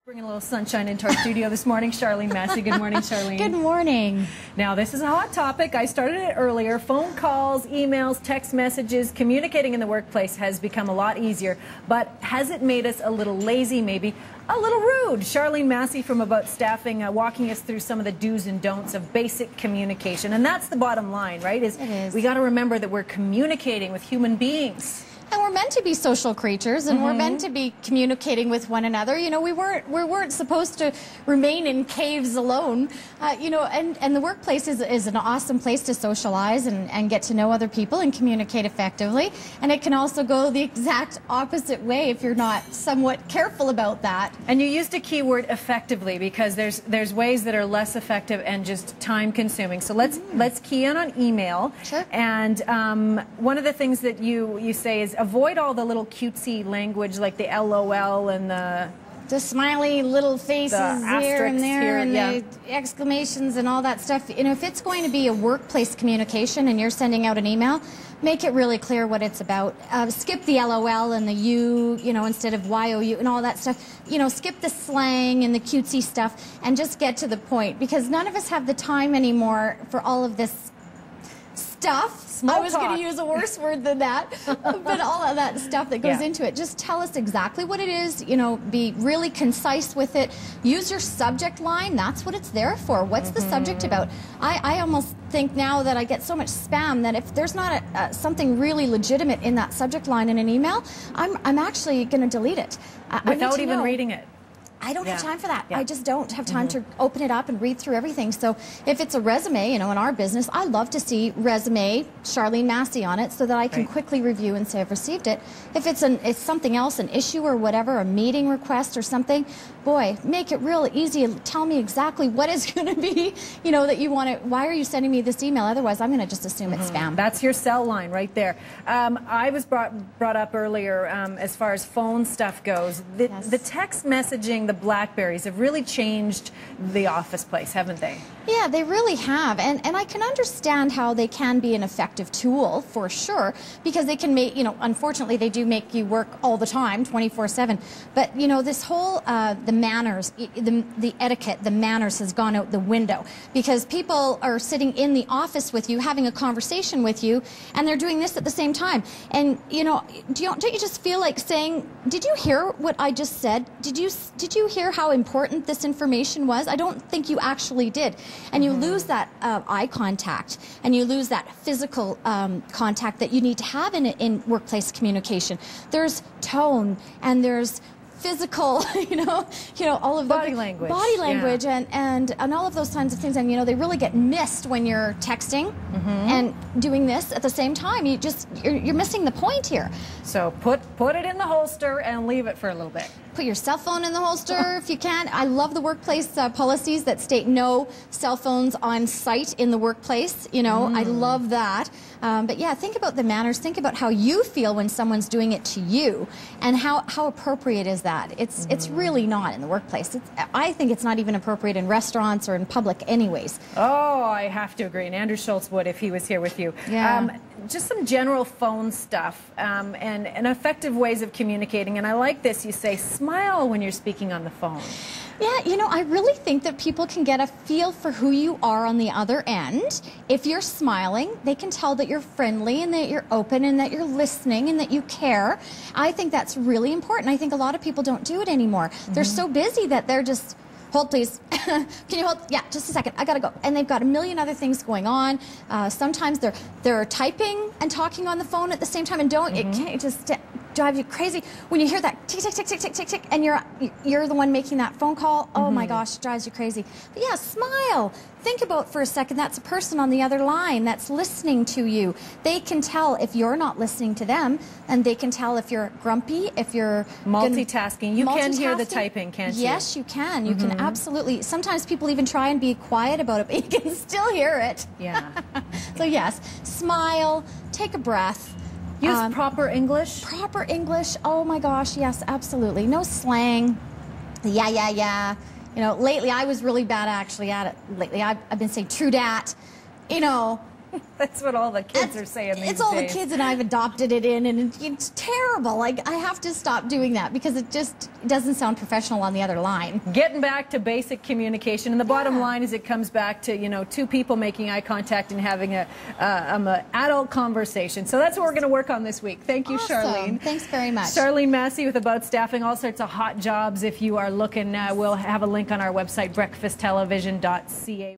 Bringing a little sunshine into our studio this morning. Sharlene Massie. Good morning, Sharlene. Good morning. Now, this is a hot topic. I started it earlier. Phone calls, emails, text messages, communicating in the workplace has become a lot easier. But has it made us a little lazy, maybe a little rude? Sharlene Massie from About Staffing walking us through some of the do's and don'ts of basic communication. And that's the bottom line, right? It is. We got to remember that we're communicating with human beings. And we're meant to be social creatures, and we're meant to be communicating with one another. You know, we weren't supposed to remain in caves alone. You know, and the workplace is an awesome place to socialize and get to know other people and communicate effectively. And it can also go the exact opposite way if you're not somewhat careful about that. And you used a keyword effectively, because there's ways that are less effective and just time consuming. So let's key in on email. Sure. And one of the things that you say is avoid all the little cutesy language like the LOL and the smiley little faces here and there and the exclamations and all that stuff. You know, if it's going to be a workplace communication and you're sending out an email, make it really clear what it's about. Skip the LOL and the you know, instead of YOU and all that stuff. You know, skip the slang and the cutesy stuff and just get to the point, because none of us have the time anymore for all of this stuff. I was going to use a worse word than that, but all of that stuff that goes into it. Just tell us exactly what it is, you know, be really concise with it. Use your subject line. That's what it's there for. What's the subject about? I almost think now that I get so much spam that if there's not something really legitimate in that subject line in an email, I'm actually going to delete it. Without even reading it. I don't have time for that. I just don't have time to open it up and read through everything. So if it's a resume, you know, in our business, I love to see resume, Sharlene Massie on it, so that I can quickly review and say I've received it. If it's something else, an issue or whatever, a meeting request or something, boy, make it real easy. Tell me exactly what is going to be, you know, that you want to, why are you sending me this email? Otherwise, I'm going to just assume it's spam. That's your cell line right there. I was brought up earlier as far as phone stuff goes. The text messaging, the Blackberries have really changed the office place, haven't they? Yeah, they really have. And I can understand how they can be an effective tool, for sure, because they can make, you know, unfortunately, they do make you work all the time, 24/7. But, you know, this whole, the manners, the etiquette, the manners has gone out the window, because people are sitting in the office with you, having a conversation with you, and they're doing this at the same time. And, you know, don't you just feel like saying, did you hear what I just said? Did you hear how important this information was? I don't think you actually did. And you lose that eye contact, and you lose that physical contact that you need to have in workplace communication. There's tone, and there's physical, you know, all of the body language, and all of those kinds of things. And you know, they really get missed when you're texting and doing this at the same time. You're missing the point here. So put it in the holster and leave it for a little bit. Put your cell phone in the holster if you can. I love the workplace policies that state no cell phones on site in the workplace. You know, I love that. But yeah, think about the manners. Think about how you feel when someone's doing it to you, and how appropriate is that? It's really not in the workplace. I think it's not even appropriate in restaurants or in public anyways. Oh, I have to agree. And Andrew Schultz would if he was here with you. Yeah. Just some general phone stuff and effective ways of communicating. And I like this. You say, smile when you're speaking on the phone. Yeah, you know, I really think that people can get a feel for who you are on the other end. If you're smiling, they can tell that you're friendly and that you're open and that you're listening and that you care. I think that's really important. I think a lot of people don't do it anymore. They're so busy that they're just, hold please. Can you hold? Yeah, just a second. I gotta go. And they've got a million other things going on. Sometimes they're typing and talking on the phone at the same time, and it just drive you crazy when you hear that tick tick tick tick tick tick tick, and you're the one making that phone call. Oh my gosh, it drives you crazy. But yeah, smile. Think about for a second, that's a person on the other line that's listening to you. They can tell if you're not listening to them, and they can tell if you're grumpy, if you're multitasking. You can hear the typing, can't you? Yes, you can. You can absolutely. Sometimes people even try and be quiet about it, but you can still hear it. Yeah. So yes, smile, take a breath. Use proper English. Proper English. Oh my gosh, yes, absolutely. No slang. Yeah. You know, lately I was really bad actually at it. Lately I've been saying true dat. You know, That's what all the kids are saying these days. It's all the kids, and I've adopted it in, and it's terrible. Like, I have to stop doing that because it just doesn't sound professional on the other line. Getting back to basic communication, and the bottom line is it comes back to, you know, two people making eye contact and having a adult conversation. So that's what we're going to work on this week. Thank you, Awesome. Sharlene. Thanks very much. Sharlene Massie with About Staffing, all sorts of hot jobs if you are looking. We'll have a link on our website, breakfasttelevision.ca.